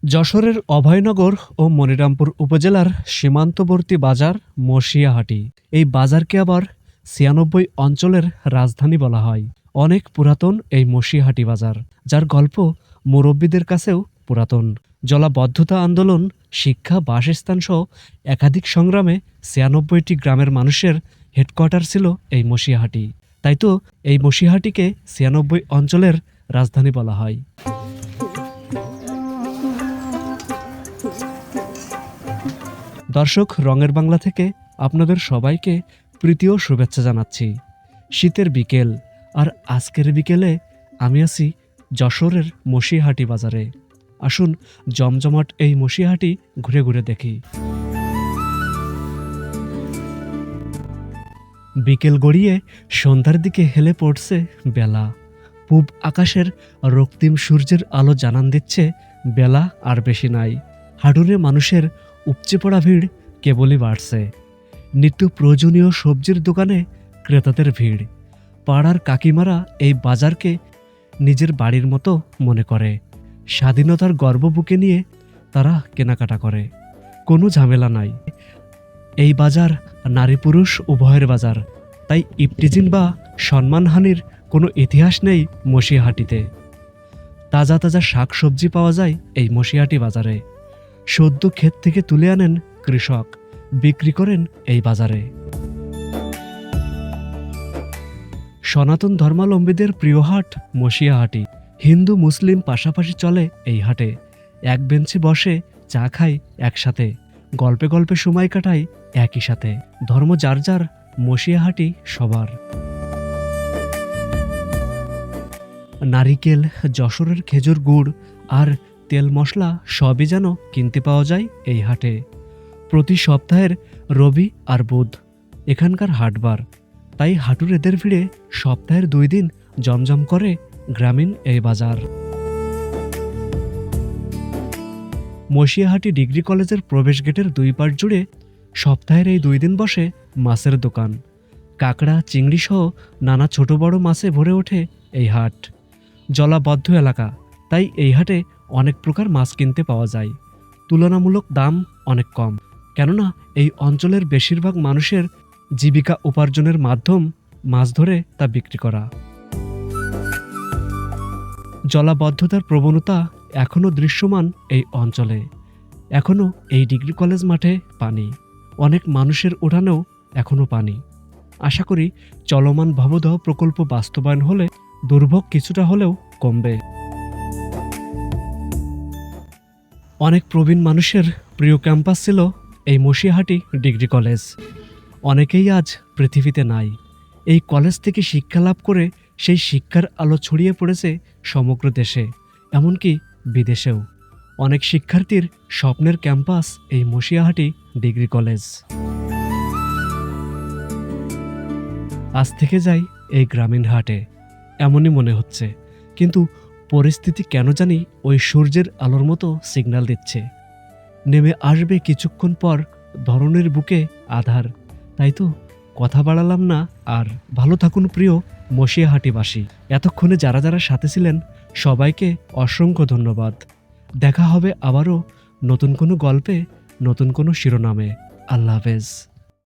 যশোরের অভয়নগর ও মনিরামপুর উপজেলার সীমান্তবর্তী বাজার মসিয়াহাটি। এই বাজারকে আবার ৯৬ অঞ্চলের রাজধানী বলা হয়। অনেক পুরাতন এই মসিয়াহাটি বাজার, যার গল্প মুরব্বীদের কাছেও পুরাতন। জলাবদ্ধতা আন্দোলন, শিক্ষা, বাসস্থান সহ একাধিক সংগ্রামে ৯৬টি গ্রামের মানুষের হেডকোয়ার্টার ছিল এই মসিয়াহাটি। তাই তো এই মসিয়াহাটিকে ৯৬ অঞ্চলের রাজধানী বলা হয়। দর্শক, রঙের বাংলা থেকে আপনাদের সবাইকে প্রীতি ও শুভেচ্ছা জানাচ্ছি। শীতের বিকেল, আর আজকের বিকেলে আমি আছি যশোরের মসিয়াহাটি বাজারে। আসুন জমজমাট এই মসিয়াহাটি ঘুরে ঘুরে দেখি। বিকেল গড়িয়ে সন্ধ্যার দিকে হেলে পড়ছে বেলা। পূব আকাশের রক্তিম সূর্যের আলো জানান দিচ্ছে বেলা আর বেশি নাই। হাডুরে মানুষের উপচে পড়া ভিড় কেবলই বাড়ছে। নিত্য প্রয়োজনীয় সবজির দোকানে ক্রেতাদের ভিড়। পাড়ার কাকিমারা এই বাজারকে নিজের বাড়ির মতো মনে করে। স্বাধীনতার গর্ব বুকে নিয়ে তারা কেনাকাটা করে। কোনো ঝামেলা নাই। এই বাজার নারী পুরুষ উভয়ের বাজার, তাই ইফটিজিং বা সম্মানহানির কোনো ইতিহাস নেই মসিয়াহাটিতে। তাজা তাজা শাকসবজি পাওয়া যায় এই মসিয়াহাটি বাজারে। সদ্য ক্ষেত থেকে তুলে আনেন কৃষক, বিক্রি করেন এই বাজারে। সনাতন ধর্মাবলম্বীদের প্রিয় হাট মসিয়াহাটি। হিন্দু মুসলিম পাশাপাশি চলে এই হাটে। এক বেঞ্চে বসে চা খাই একসাথে, গল্পে গল্পে সময় কাটাই একই সাথে। ধর্ম যার যার, মসিয়াহাটি সবার। নারিকেল, যশোরের খেজুর গুড় আর তেল মশলা সবই যেন কিনতে পাওয়া যায় এই হাটে। প্রতি সপ্তাহের রবি আর বুধ এখানকার হাটবার, তাই হাটুরেদের ভিড়ে সপ্তাহের 2 দিন জমজম করে গ্রামীণ এই বাজার। মসিয়াহাটি ডিগ্রি কলেজের প্রবেশ গেটের 2 পাশ জুড়ে সপ্তাহের এই 2 দিন বসে মাছের দোকান। কাঁকড়া, চিংড়ি সহ নানা ছোট বড় মাছে ভরে ওঠে এই হাট। জলাবদ্ধ এলাকা, তাই এই হাটে অনেক প্রকার মাছ কিনতে পাওয়া যায়। তুলনামূলক দাম অনেক কম, কেননা এই অঞ্চলের বেশিরভাগ মানুষের জীবিকা উপার্জনের মাধ্যম মাছ ধরে তা বিক্রি করা। জলাবদ্ধতার প্রবণতা এখনও দৃশ্যমান এই অঞ্চলে। এখনও এই ডিগ্রি কলেজ মাঠে পানি, অনেক মানুষের উঠানেও এখনও পানি। আশা করি চলমান ভবদহ প্রকল্প বাস্তবায়ন হলে দুর্ভোগ কিছুটা হলেও কমবে। অনেক প্রবীণ মানুষের প্রিয় ক্যাম্পাস ছিল এই মসিয়াহাটি ডিগ্রি কলেজ। অনেকেই আজ পৃথিবীতে নাই। এই কলেজ থেকে শিক্ষা লাভ করে সেই শিক্ষার আলো ছড়িয়ে পড়েছে সমগ্র দেশে, এমনকি বিদেশেও। অনেক শিক্ষার্থীর স্বপ্নের ক্যাম্পাস এই মসিয়াহাটি ডিগ্রি কলেজ। আজ থেকে যাই এই গ্রামীণ হাটে, এমনই মনে হচ্ছে, কিন্তু পরিস্থিতি কেন জানি ওই সূর্যের আলোর মতো সিগন্যাল দিচ্ছে। নেমে আসবে কিছুক্ষণ পর ধরনের বুকে আধার। তাই তো কথা বাড়ালাম না আর। ভালো থাকুন প্রিয় মসিয়াহাটিবাসী। এতক্ষণে যারা যারা সাথে ছিলেন সবাইকে অসংখ্য ধন্যবাদ। দেখা হবে আবারও নতুন কোনো গল্পে, নতুন কোনো শিরোনামে। আল্লাহ হাফেজ।